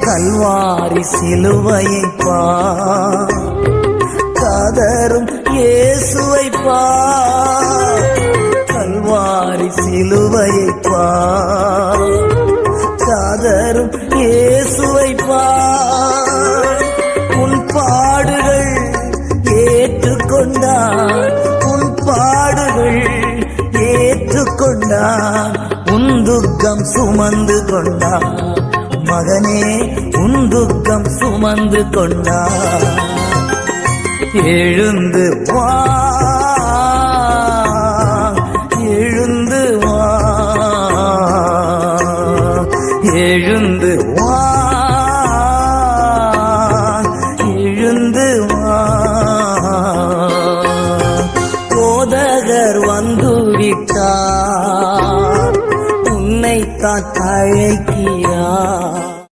கல்வாரி சிலுவையை பார், கதரும் இயேசுவை பார். கல்வாரி சிலுவையை பார், கதரும் இயேசுவை பார். உன் பாடுகள் ஏற்றுக்கொண்டார், உன் பாடுகள் ஏற்றுக்கொண்டார். உன் துக்கம் சுமந்து கொண்டார் மகனே, உன் துக்கம் சுமந்து கொண்டார். எழுந்து வா, எழுந்து வா, எழுந்து வா, எழுந்து வா. போதகர் வந்து விட்டார், உன்னைத்தான் அழைக்க